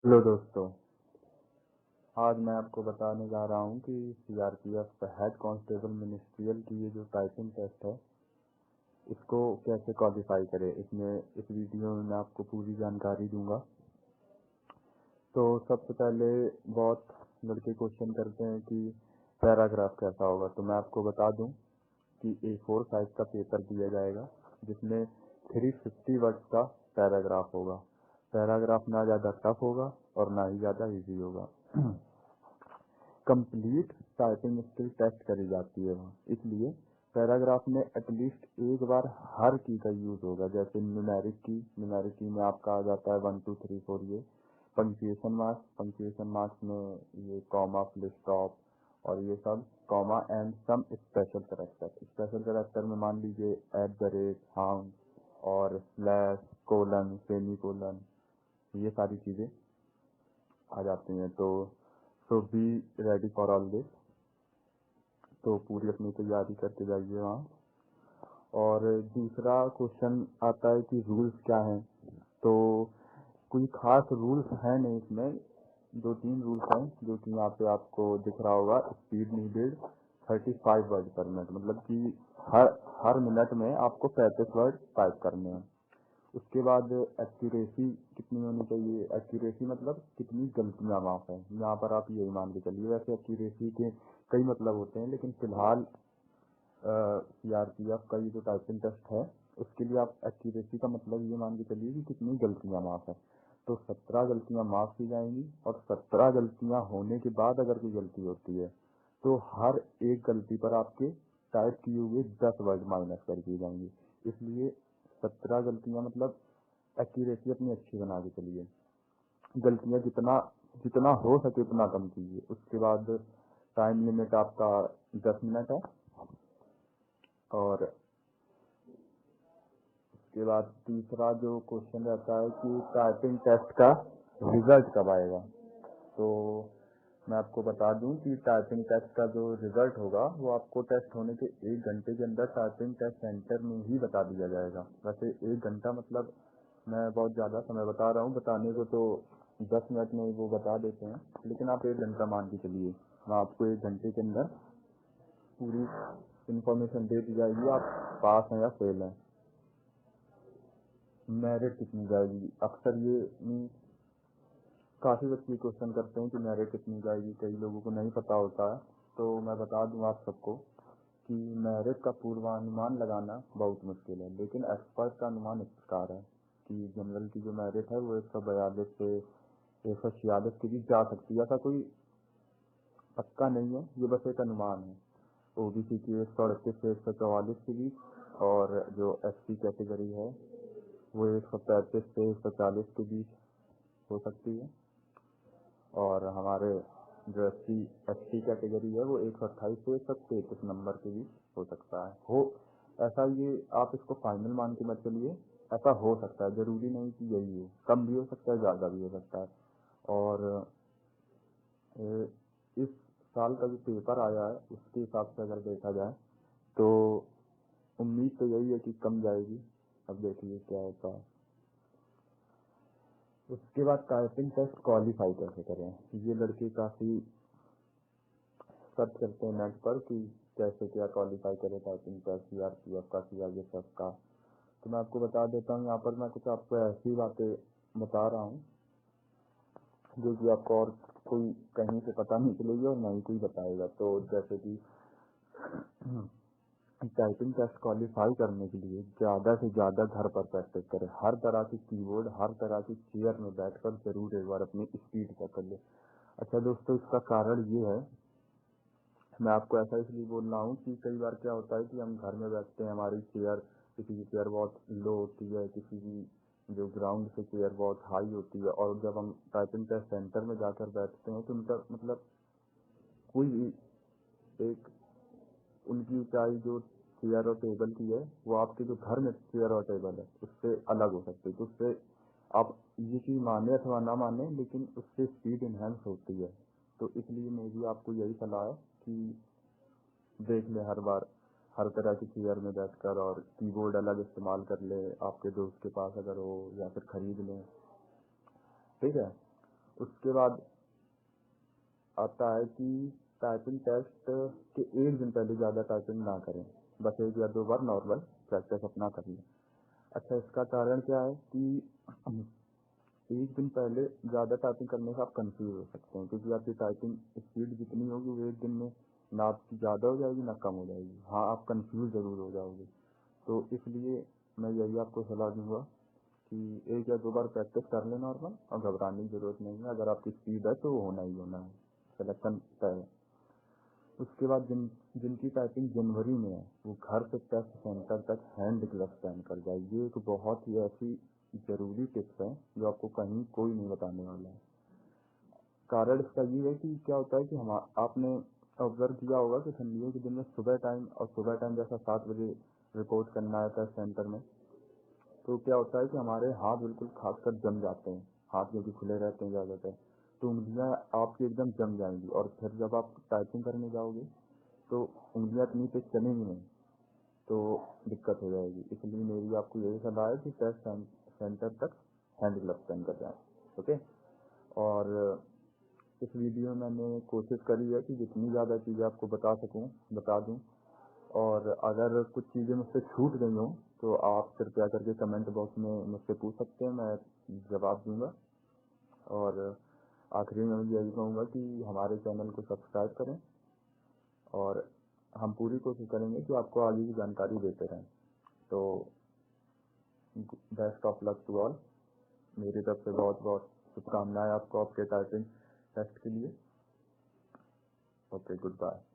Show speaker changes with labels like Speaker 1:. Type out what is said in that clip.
Speaker 1: Hello दोस्तों, आज मैं आपको बताने जा रहा हूँ कि सीआरपीएफ हेड कांस्टेबल मिनिस्ट्रियल की ये जो टाइपिंग टेस्ट है इसको कैसे क्वालिफाई करें। इसमें इस वीडियो में मैं आपको पूरी जानकारी दूंगा। तो सबसे पहले बहुत लड़के क्वेश्चन करते हैं कि पैराग्राफ कैसा होगा। तो मैं आपको बता दूं कि A4 साइज का पेपर दिया जाएगा जिसमें 350 वर्ड्स का पैराग्राफ होगा। पैराग्राफ ना ज़्यादा टफ होगा और ना ही ज़्यादा इजी होगा। कंप्लीट टाइपिंग स्किल टेस्ट करी जाती है वहाँ, इसलिए पैराग्राफ में एटलीस्ट एक बार हर की का यूज होगा। जैसे न्यूमेरिक की में आपका आ जाता है 1 2 3 4। ये पंक्चुएशन मार्क्स में ये कॉमा, फुल स्टॉप और ये सब comma and some special character में मान लीजिए एट द रेट, हाउंड और स्लैश, कोलन, सेमी कोलन, ये सारी चीजें आ जाती हैं। तो be ready for all this. तो पूरी अपनी तैयारी करके जाइए वहाँ। और दूसरा क्वेश्चन आता है कि रूल्स क्या हैं। तो कोई खास रूल्स है नहीं इसमें। दो तीन रूल्स हैं जो कि यहाँ पे आपको दिख रहा होगा। स्पीड नीडेड 35 वर्ड पर मिनट, मतलब कि हर मिनट में आपको 35 वर्ड टाइप करने हैं। उसके बाद एक्यूरेसी कितनी होनी चाहिए। एक्यूरेसी मतलब कितनी गलतियां माफ है, यहाँ पर आप यही मान के चलिए। वैसे एक्यूरेसी के कई मतलब होते हैं, लेकिन फिलहाल सीआरपीएफ का ये जो टाइपिंग टेस्ट है उसके लिए आप एक्यूरेसी का मतलब ये मान के चलिए कि कितनी गलतियां माफ है। तो 17 गलतियां माफ की जाएंगी और 17 गलतियां होने के बाद अगर कोई गलती होती है तो हर एक गलती पर आपके टाइप किए हुए 10 वर्ड माइनस कर दिए जाएंगे। इसलिए 17 गलतियां मतलब एक्यूरेसी अपनी अच्छी बना के चलिए। गलतियां जितना जितना हो सके उतना कम कीजिए। उसके बाद टाइम लिमिट आपका 10 मिनट है। और उसके बाद तीसरा जो क्वेश्चन रहता है कि टाइपिंग टेस्ट का रिजल्ट कब आएगा। तो मैं आपको बता दूं कि टाइपिंग टेस्ट का जो रिजल्ट होगा वो आपको टेस्ट होने के 1 घंटे के अंदर टाइपिंग टेस्ट सेंटर में ही बता दिया जाएगा। वैसे 1 घंटा मतलब मैं बहुत ज़्यादा समय बता रहा हूँ, बताने को तो 10 मिनट में वो बता देते हैं, लेकिन आप 1 घंटा मान के चलिए। मैं आपको 1 घंटे के अंदर पूरी इंफॉर्मेशन दे दी जाएगी, आप पास हैं या फेल हैं। मेरिट कितनी जाएगी, अक्सर ये काफ़ी बच्चे क्वेश्चन करते हैं कि मेरिट कितनी जाएगी, कई लोगों को नहीं पता होता है। तो मैं बता दूं आप सबको कि मेरिट का पूर्वानुमान लगाना बहुत मुश्किल है, लेकिन एक्सपर्ट का अनुमान इस प्रकार है कि जनरल की जो मेरिट है वो 142 से 146 के बीच जा सकती है। ऐसा कोई पक्का नहीं है, ये बस एक अनुमान है। ओबीसी की 138 से 144 के बीच और जो एससी कैटेगरी है वो 135 से 140 के बीच हो सकती है। और हमारे जो एसटी कैटेगरी है वो 128 से 133 नंबर के बीच हो सकता है। हो ऐसा, ये आप इसको फाइनल मान के मत चलिए। ऐसा हो सकता है, जरूरी नहीं कि यही हो, कम भी हो सकता है, ज़्यादा भी हो सकता है। और इस साल का जो पेपर आया है उसके हिसाब से अगर देखा जाए तो उम्मीद तो यही है कि कम जाएगी। अब देखिए क्या होता है। उसके बाद टाइपिंग टेस्ट क्वालिफाई कैसे करें, ये लड़के काफ़ी सर्च करते हैं नेट पर कि कैसे क्या क्वालिफाई करें टाइपिंग टेस्ट, सीआरपीएफ का, सीआईएसएफ का। तो मैं आपको बता देता हूँ, यहाँ पर मैं कुछ आपको ऐसी बातें बता रहा हूँ जो कि आपको और कोई कहीं से पता नहीं चलेगी और नहीं कोई बताएगा। तो जैसे कि टाइपिंग टेस्ट क्वालिफाई करने के लिए ज़्यादा से ज़्यादा घर पर प्रैक्टिस करें। हर तरह की कीबोर्ड, हर तरह की चेयर में बैठकर जरूर एक बार अपनी स्पीड चेक कर ले। अच्छा दोस्तों, इसका कारण ये है, मैं आपको ऐसा इसलिए बोल रहा हूँ कि कई बार क्या होता है कि हम घर में बैठते हैं, हमारी चेयर, किसी की चेयर बहुत लो होती है, किसी की जो ग्राउंड से चेयर बहुत हाई होती है, और जब हम टाइपिंग टेस्ट सेंटर में जाकर बैठते हैं तो उनका मतलब कोई भी एक उनकी ऊंचाई जो चेयर और टेबल की है वो आपके जो घर में चेयर और टेबल है उससे अलग हो सकती है। तो उससे आप ये चीज़ माने अथवा ना माने, लेकिन उससे स्पीड इन्हेंस होती है। तो इसलिए मेरी आपको यही सलाह है कि देख ले हर बार हर तरह की चेयर में बैठकर, और कीबोर्ड अलग इस्तेमाल कर ले आपके दोस्त के पास अगर हो, या फिर खरीद लें, ठीक है। उसके बाद आता है कि टाइपिंग टेस्ट के एक दिन पहले ज़्यादा टाइपिंग ना करें, बस 1 या 2 बार नॉर्मल प्रैक्टिस अपना कर लें। अच्छा, इसका कारण क्या है कि एक दिन पहले ज़्यादा टाइपिंग करने से आप कंफ्यूज हो सकते हैं, क्योंकि आपकी टाइपिंग स्पीड जितनी होगी वो एक दिन में ना आपकी ज़्यादा हो जाएगी ना कम हो जाएगी। हाँ, आप कंफ्यूज ज़रूर हो जाओगे। तो इसलिए मैं यही आपको सलाह दूंगा कि 1 या 2 बार प्रैक्टिस कर लें नॉर्मल, और घबराने की ज़रूरत नहीं है। अगर आपकी स्पीड है तो वो होना ही होना है, सिलेक्शन तय है। उसके बाद जिनकी टाइपिंग जनवरी में है वो घर से टेस्ट सेंटर तक हैंड ग्लव्स पहन कर जाए। ये एक बहुत ही ऐसी ज़रूरी टिप्स है जो आपको कहीं कोई नहीं बताने वाला है। कारण इसका ये है कि क्या होता है कि हम आपने ऑब्जर्व किया होगा कि ठंडियों के दिन में सुबह टाइम जैसा 7 बजे रिपोर्ट करना आता है सेंटर में, तो क्या होता है कि हमारे हाथ बिल्कुल खासकर जम जाते हैं। हाथ जो कि खुले रहते हैं ज़्यादातर, तो उंगलियां आपकी एकदम जम जाएंगी, और फिर जब आप टाइपिंग करने जाओगे तो उंगलियां इतनी तेज चलेंगी नहीं, तो दिक्कत हो जाएगी। इसलिए मेरी आपको यही सलाह है कि टेस्ट सेंटर तक हैंड ग्लव्स पहन कर जाएं। ओके। और इस वीडियो में मैंने कोशिश करी है कि जितनी ज़्यादा चीज़ें आपको बता सकूं बता दूं, और अगर कुछ चीज़ें मुझसे छूट गई हों तो आप कृपया करके कमेंट बॉक्स में मुझसे पूछ सकते हैं, मैं जवाब दूंगा। और आखिरी में मैं यही कहूँगा कि हमारे चैनल को सब्सक्राइब करें, और हम पूरी कोशिश करेंगे कि आपको आगे की जानकारी देते रहें। तो best of luck to all. मेरी तरफ से बहुत बहुत शुभकामनाएं आपको आपके टाइपिंग टेस्ट के लिए। Okay, good bye.